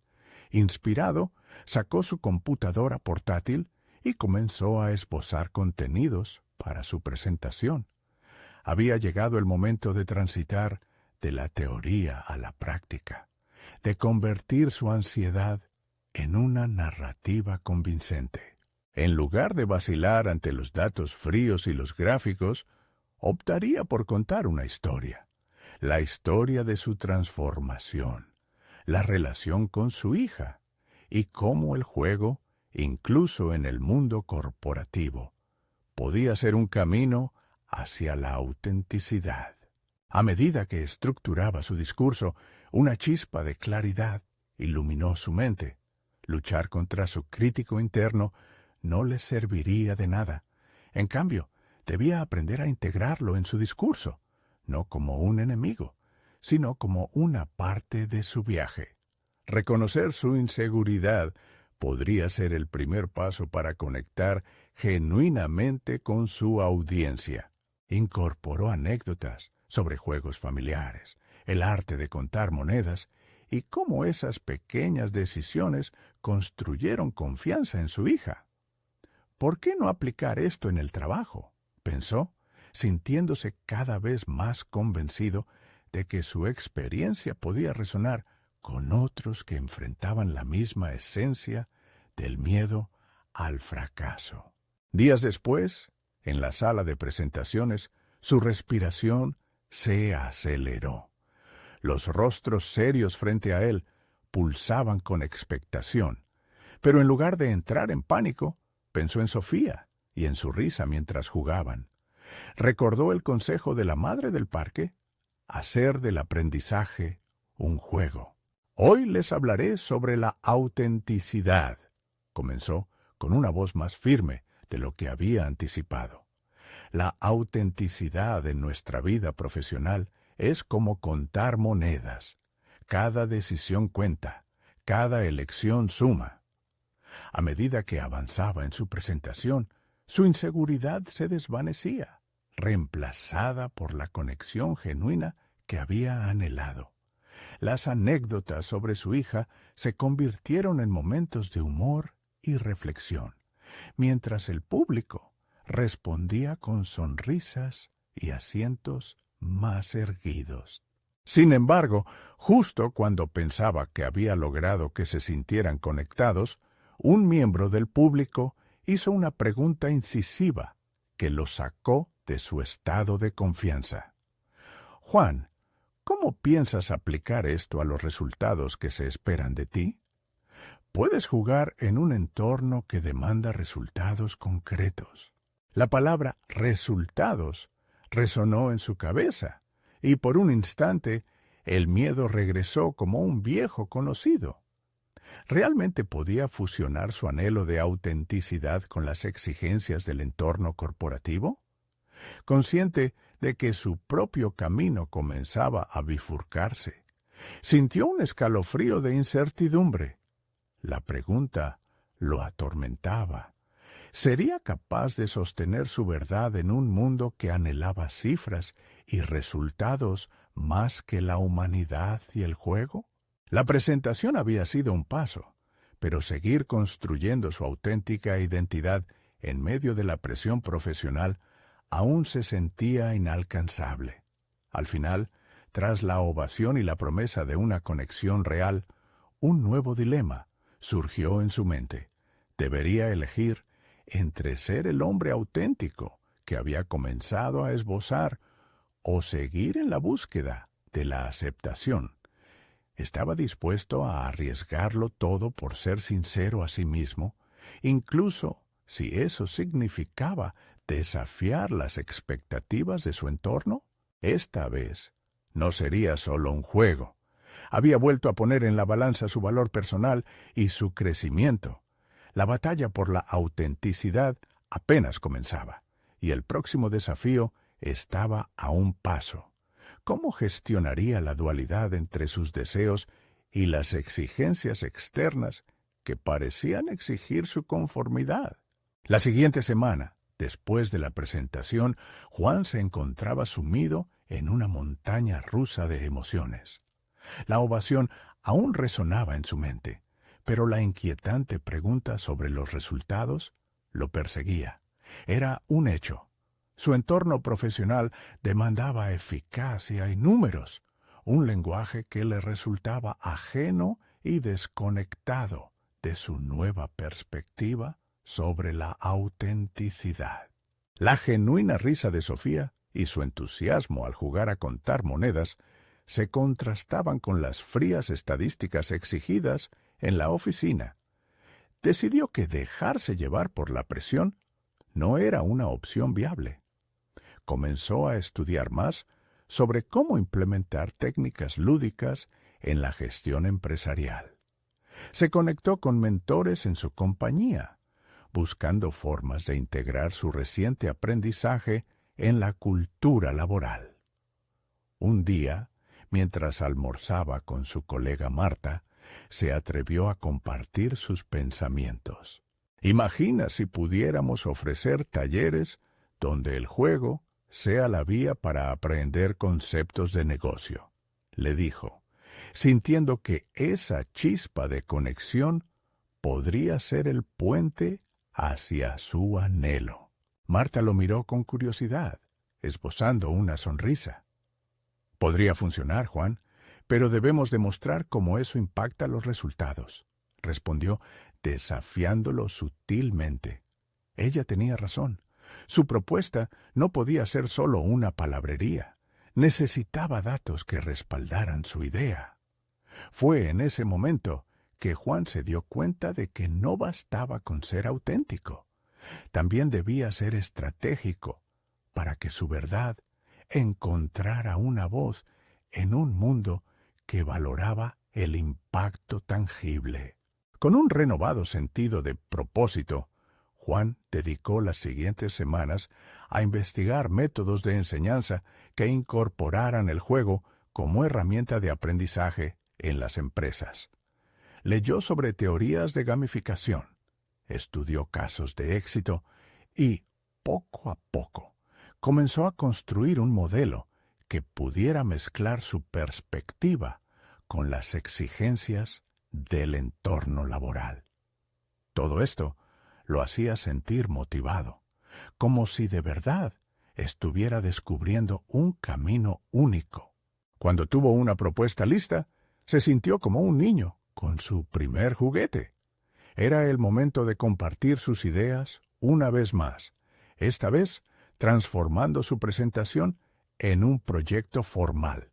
Inspirado, sacó su computadora portátil y comenzó a esbozar contenidos para su presentación. Había llegado el momento de transitar de la teoría a la práctica, de convertir su ansiedad en una narrativa convincente. En lugar de vacilar ante los datos fríos y los gráficos, optaría por contar una historia, la historia de su transformación, la relación con su hija y cómo el juego, incluso en el mundo corporativo, podía ser un camino hacia la autenticidad. A medida que estructuraba su discurso, una chispa de claridad iluminó su mente. Luchar contra su crítico interno no le serviría de nada. En cambio, debía aprender a integrarlo en su discurso, no como un enemigo, sino como una parte de su viaje. Reconocer su inseguridad podría ser el primer paso para conectar genuinamente con su audiencia. Incorporó anécdotas sobre juegos familiares, el arte de contar monedas y cómo esas pequeñas decisiones construyeron confianza en su hija. ¿Por qué no aplicar esto en el trabajo?, pensó, sintiéndose cada vez más convencido de que su experiencia podía resonar con otros que enfrentaban la misma esencia del miedo al fracaso. Días después, en la sala de presentaciones, su respiración se aceleró. Los rostros serios frente a él pulsaban con expectación, pero en lugar de entrar en pánico, pensó en Sofía y en su risa mientras jugaban. Recordó el consejo de la madre del parque: hacer del aprendizaje un juego. Hoy les hablaré sobre la autenticidad, comenzó con una voz más firme de lo que había anticipado. La autenticidad en nuestra vida profesional es como contar monedas. Cada decisión cuenta, cada elección suma. A medida que avanzaba en su presentación, su inseguridad se desvanecía, reemplazada por la conexión genuina que había anhelado. Las anécdotas sobre su hija se convirtieron en momentos de humor y reflexión, mientras el público respondía con sonrisas y asientos más erguidos. Sin embargo, justo cuando pensaba que había logrado que se sintieran conectados, un miembro del público hizo una pregunta incisiva que lo sacó de su estado de confianza. «Juan, ¿cómo piensas aplicar esto a los resultados que se esperan de ti? Puedes jugar en un entorno que demanda resultados concretos». La palabra resultados resonó en su cabeza, y por un instante el miedo regresó como un viejo conocido. ¿Realmente podía fusionar su anhelo de autenticidad con las exigencias del entorno corporativo? Consciente de que su propio camino comenzaba a bifurcarse, sintió un escalofrío de incertidumbre. La pregunta lo atormentaba. ¿Sería capaz de sostener su verdad en un mundo que anhelaba cifras y resultados más que la humanidad y el juego? La presentación había sido un paso, pero seguir construyendo su auténtica identidad en medio de la presión profesional aún se sentía inalcanzable. Al final, tras la ovación y la promesa de una conexión real, un nuevo dilema surgió en su mente. Debería elegir entre ser el hombre auténtico que había comenzado a esbozar o seguir en la búsqueda de la aceptación. Estaba dispuesto a arriesgarlo todo por ser sincero a sí mismo, incluso si eso significaba desafiar las expectativas de su entorno. Esta vez no sería solo un juego. Había vuelto a poner en la balanza su valor personal y su crecimiento. La batalla por la autenticidad apenas comenzaba, y el próximo desafío estaba a un paso. ¿Cómo gestionaría la dualidad entre sus deseos y las exigencias externas que parecían exigir su conformidad? La siguiente semana, después de la presentación, Juan se encontraba sumido en una montaña rusa de emociones. La ovación aún resonaba en su mente, pero la inquietante pregunta sobre los resultados lo perseguía. Era un hecho. Su entorno profesional demandaba eficacia y números, un lenguaje que le resultaba ajeno y desconectado de su nueva perspectiva sobre la autenticidad. La genuina risa de Sofía y su entusiasmo al jugar a contar monedas se contrastaban con las frías estadísticas exigidas en la oficina. Decidió que dejarse llevar por la presión no era una opción viable. Comenzó a estudiar más sobre cómo implementar técnicas lúdicas en la gestión empresarial. Se conectó con mentores en su compañía, buscando formas de integrar su reciente aprendizaje en la cultura laboral. Un día, mientras almorzaba con su colega Marta, se atrevió a compartir sus pensamientos. «Imagina si pudiéramos ofrecer talleres donde el juego sea la vía para aprender conceptos de negocio», le dijo, sintiendo que esa chispa de conexión podría ser el puente hacia su anhelo. Marta lo miró con curiosidad, esbozando una sonrisa. «Podría funcionar, Juan, pero debemos demostrar cómo eso impacta los resultados», respondió, desafiándolo sutilmente. Ella tenía razón. Su propuesta no podía ser solo una palabrería. Necesitaba datos que respaldaran su idea. Fue en ese momento que Juan se dio cuenta de que no bastaba con ser auténtico. También debía ser estratégico para que su verdad encontrara una voz en un mundo que valoraba el impacto tangible. Con un renovado sentido de propósito, Juan dedicó las siguientes semanas a investigar métodos de enseñanza que incorporaran el juego como herramienta de aprendizaje en las empresas. Leyó sobre teorías de gamificación, estudió casos de éxito y, poco a poco, comenzó a construir un modelo que pudiera mezclar su perspectiva con las exigencias del entorno laboral. Todo esto lo hacía sentir motivado, como si de verdad estuviera descubriendo un camino único. Cuando tuvo una propuesta lista, se sintió como un niño con su primer juguete. Era el momento de compartir sus ideas una vez más, esta vez transformando su presentación en un proyecto formal.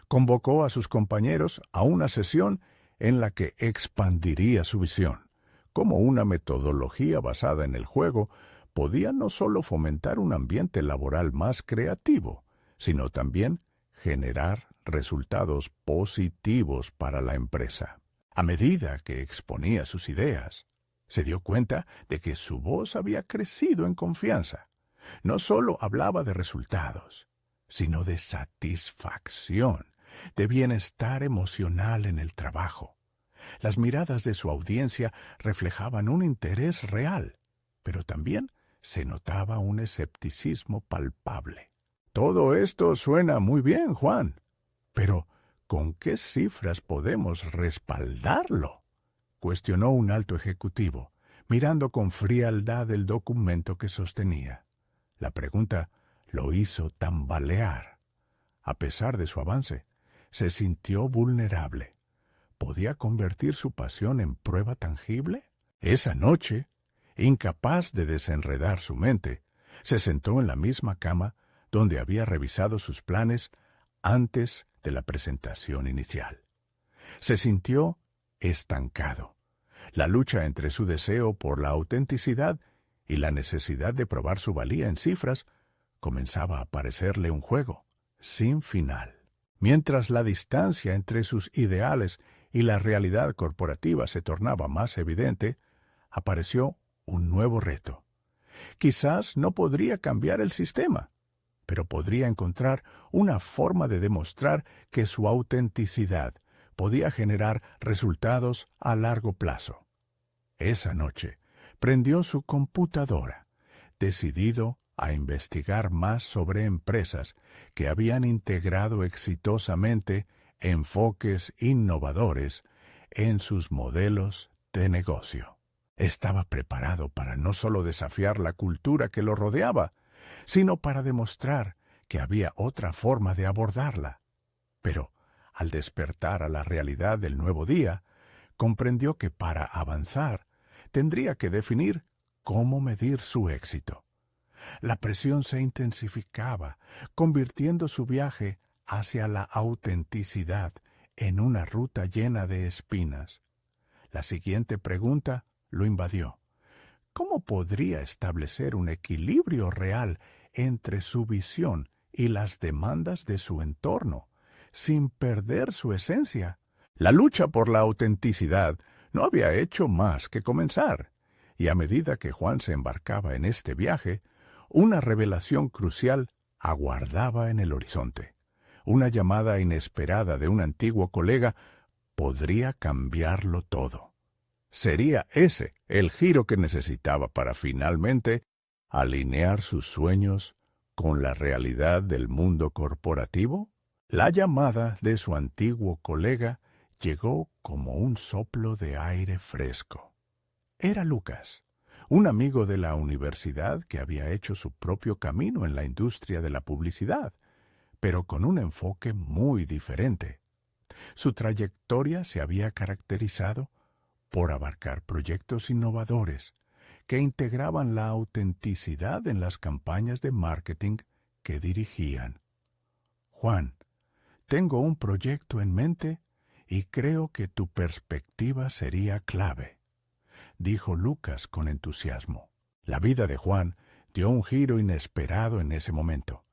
Convocó a sus compañeros a una sesión en la que expandiría su visión. Como una metodología basada en el juego podía no solo fomentar un ambiente laboral más creativo, sino también generar resultados positivos para la empresa. A medida que exponía sus ideas, se dio cuenta de que su voz había crecido en confianza. No solo hablaba de resultados, sino de satisfacción, de bienestar emocional en el trabajo. Las miradas de su audiencia reflejaban un interés real, pero también se notaba un escepticismo palpable. Todo esto suena muy bien, Juan, pero ¿con qué cifras podemos respaldarlo?, cuestionó un alto ejecutivo, mirando con frialdad el documento que sostenía. La pregunta lo hizo tambalear. A pesar de su avance, se sintió vulnerable. ¿Podía convertir su pasión en prueba tangible? Esa noche, incapaz de desenredar su mente, se sentó en la misma cama donde había revisado sus planes antes de la presentación inicial. Se sintió estancado. La lucha entre su deseo por la autenticidad y la necesidad de probar su valía en cifras comenzaba a parecerle un juego sin final. Mientras la distancia entre sus ideales y la realidad corporativa se tornaba más evidente, apareció un nuevo reto. Quizás no podría cambiar el sistema, pero podría encontrar una forma de demostrar que su autenticidad podía generar resultados a largo plazo. Esa noche prendió su computadora, decidido a investigar más sobre empresas que habían integrado exitosamente enfoques innovadores en sus modelos de negocio. Estaba preparado para no solo desafiar la cultura que lo rodeaba, sino para demostrar que había otra forma de abordarla. Pero, al despertar a la realidad del nuevo día, comprendió que para avanzar tendría que definir cómo medir su éxito. La presión se intensificaba, convirtiendo su viaje hacia la autenticidad en una ruta llena de espinas. La siguiente pregunta lo invadió. ¿Cómo podría establecer un equilibrio real entre su visión y las demandas de su entorno, sin perder su esencia? La lucha por la autenticidad no había hecho más que comenzar, y a medida que Juan se embarcaba en este viaje, una revelación crucial aguardaba en el horizonte. Una llamada inesperada de un antiguo colega podría cambiarlo todo. ¿Sería ese el giro que necesitaba para finalmente alinear sus sueños con la realidad del mundo corporativo? La llamada de su antiguo colega llegó como un soplo de aire fresco. Era Lucas, un amigo de la universidad que había hecho su propio camino en la industria de la publicidad, pero con un enfoque muy diferente. Su trayectoria se había caracterizado por abarcar proyectos innovadores que integraban la autenticidad en las campañas de marketing que dirigían. Juan, tengo un proyecto en mente y creo que tu perspectiva sería clave, dijo Lucas con entusiasmo. La vida de Juan dio un giro inesperado en ese momento.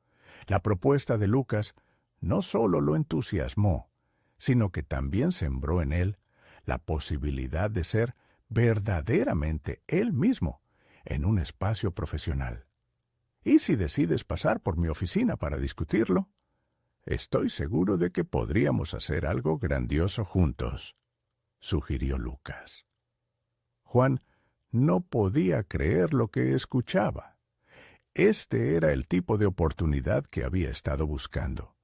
La propuesta de Lucas no solo lo entusiasmó, sino que también sembró en él la posibilidad de ser verdaderamente él mismo en un espacio profesional. ¿Y si decides pasar por mi oficina para discutirlo?, Estoy seguro de que podríamos hacer algo grandioso juntos, sugirió Lucas. Juan no podía creer lo que escuchaba. Este era el tipo de oportunidad que había estado buscando.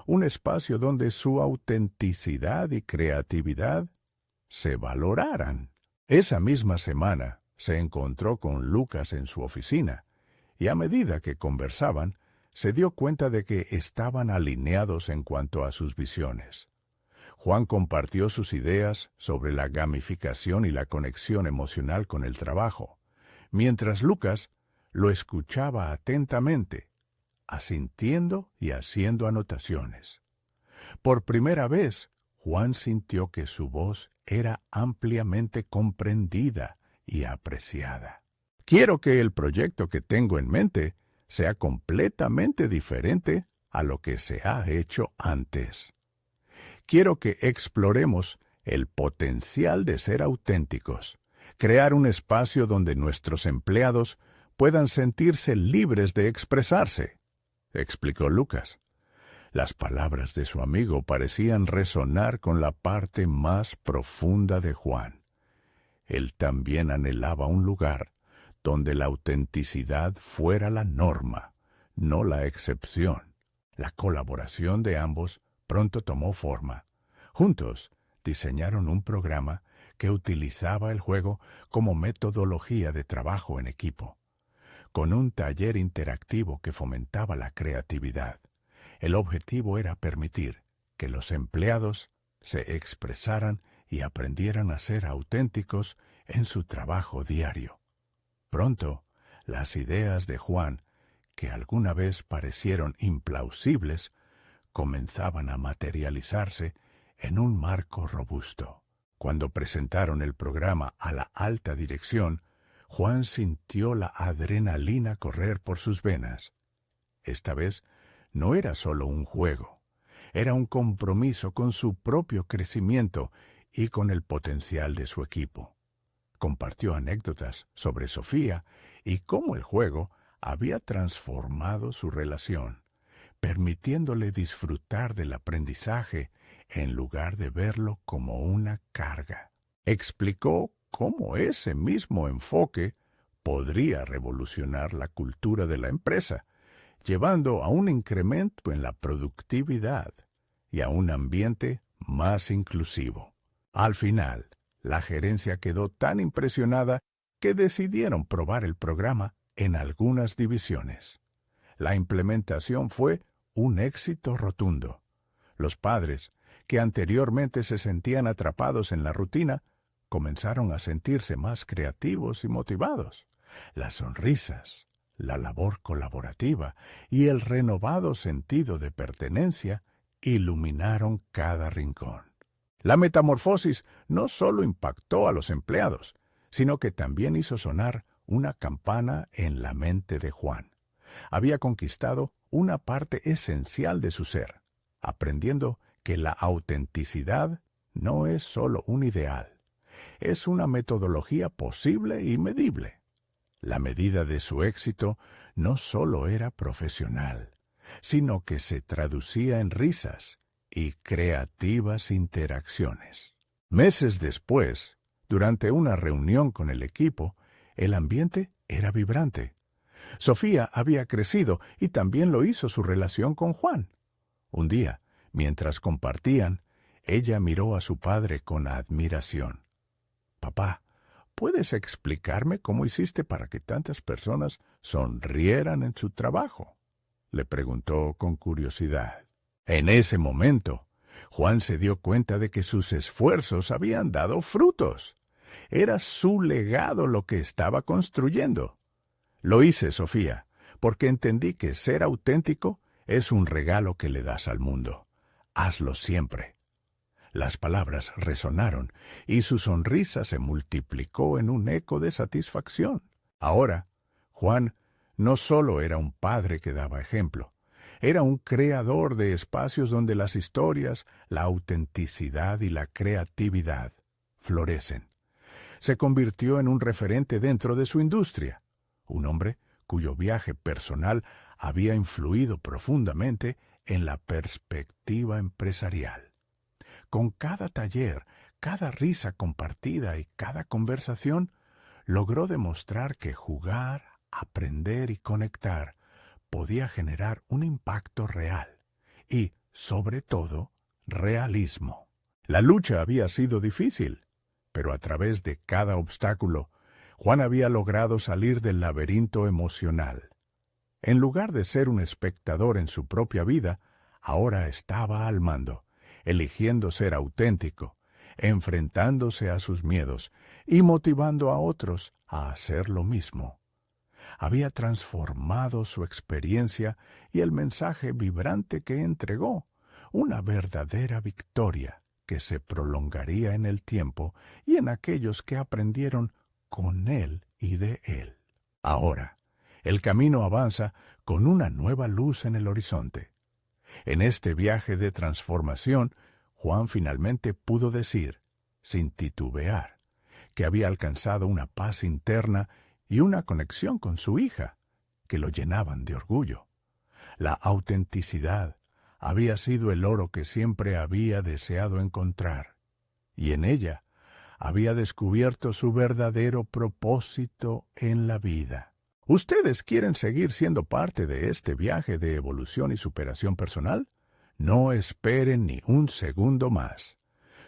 Un espacio donde su autenticidad y creatividad se valoraran. Esa misma semana se encontró con Lucas en su oficina, y a medida que conversaban, se dio cuenta de que estaban alineados en cuanto a sus visiones. Juan compartió sus ideas sobre la gamificación y la conexión emocional con el trabajo, mientras Lucas lo escuchaba atentamente, asintiendo y haciendo anotaciones. Por primera vez, Juan sintió que su voz era ampliamente comprendida y apreciada. Quiero que el proyecto que tengo en mente sea completamente diferente a lo que se ha hecho antes. Quiero que exploremos el potencial de ser auténticos, crear un espacio donde nuestros empleados puedan sentirse libres de expresarse, explicó Lucas. Las palabras de su amigo parecían resonar con la parte más profunda de Juan. Él también anhelaba un lugar donde la autenticidad fuera la norma, no la excepción. La colaboración de ambos pronto tomó forma. Juntos diseñaron un programa que utilizaba el juego como metodología de trabajo en equipo, con un taller interactivo que fomentaba la creatividad. El objetivo era permitir que los empleados se expresaran y aprendieran a ser auténticos en su trabajo diario. Pronto, las ideas de Juan, que alguna vez parecieron implausibles, comenzaban a materializarse en un marco robusto. Cuando presentaron el programa a la alta dirección, Juan sintió la adrenalina correr por sus venas. Esta vez no era solo un juego, era un compromiso con su propio crecimiento y con el potencial de su equipo. Compartió anécdotas sobre Sofía y cómo el juego había transformado su relación, permitiéndole disfrutar del aprendizaje en lugar de verlo como una carga. Explicó cómo ese mismo enfoque podría revolucionar la cultura de la empresa, llevando a un incremento en la productividad y a un ambiente más inclusivo. Al final, la gerencia quedó tan impresionada que decidieron probar el programa en algunas divisiones. La implementación fue un éxito rotundo. Los padres, que anteriormente se sentían atrapados en la rutina, comenzaron a sentirse más creativos y motivados. Las sonrisas, la labor colaborativa y el renovado sentido de pertenencia iluminaron cada rincón. La metamorfosis no solo impactó a los empleados, sino que también hizo sonar una campana en la mente de Juan. Había conquistado una parte esencial de su ser, aprendiendo que la autenticidad no es solo un ideal, es una metodología posible y medible. La medida de su éxito no solo era profesional, sino que se traducía en risas y creativas interacciones. Meses después, durante una reunión con el equipo, el ambiente era vibrante. Sofía había crecido y también lo hizo su relación con Juan. Un día, mientras compartían, ella miró a su padre con admiración. «Papá, ¿puedes explicarme cómo hiciste para que tantas personas sonrieran en su trabajo?», le preguntó con curiosidad. En ese momento, Juan se dio cuenta de que sus esfuerzos habían dado frutos. Era su legado lo que estaba construyendo. «Lo hice, Sofía, porque entendí que ser auténtico es un regalo que le das al mundo. Hazlo siempre». Las palabras resonaron y su sonrisa se multiplicó en un eco de satisfacción. Ahora, Juan no solo era un padre que daba ejemplo, era un creador de espacios donde las historias, la autenticidad y la creatividad florecen. Se convirtió en un referente dentro de su industria, un hombre cuyo viaje personal había influido profundamente en la perspectiva empresarial. Con cada taller, cada risa compartida y cada conversación, logró demostrar que jugar, aprender y conectar podía generar un impacto real y, sobre todo, realismo. La lucha había sido difícil, pero a través de cada obstáculo, Juan había logrado salir del laberinto emocional. En lugar de ser un espectador en su propia vida, ahora estaba al mando, eligiendo ser auténtico, enfrentándose a sus miedos y motivando a otros a hacer lo mismo. Había transformado su experiencia y el mensaje vibrante que entregó, una verdadera victoria que se prolongaría en el tiempo y en aquellos que aprendieron con él y de él. Ahora, el camino avanza con una nueva luz en el horizonte. En este viaje de transformación, Juan finalmente pudo decir, sin titubear, que había alcanzado una paz interna y una conexión con su hija, que lo llenaban de orgullo. La autenticidad había sido el oro que siempre había deseado encontrar, y en ella había descubierto su verdadero propósito en la vida. ¿Ustedes quieren seguir siendo parte de este viaje de evolución y superación personal? No esperen ni un segundo más.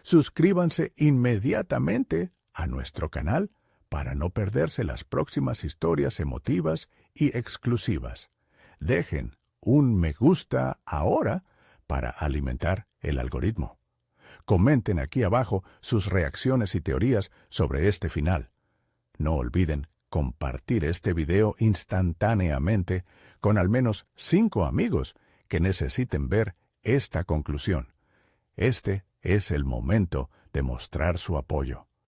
Suscríbanse inmediatamente a nuestro canal para no perderse las próximas historias emotivas y exclusivas. Dejen un me gusta ahora para alimentar el algoritmo. Comenten aquí abajo sus reacciones y teorías sobre este final. No olviden compartir este video instantáneamente con al menos 5 amigos que necesiten ver esta conclusión. Este es el momento de mostrar su apoyo.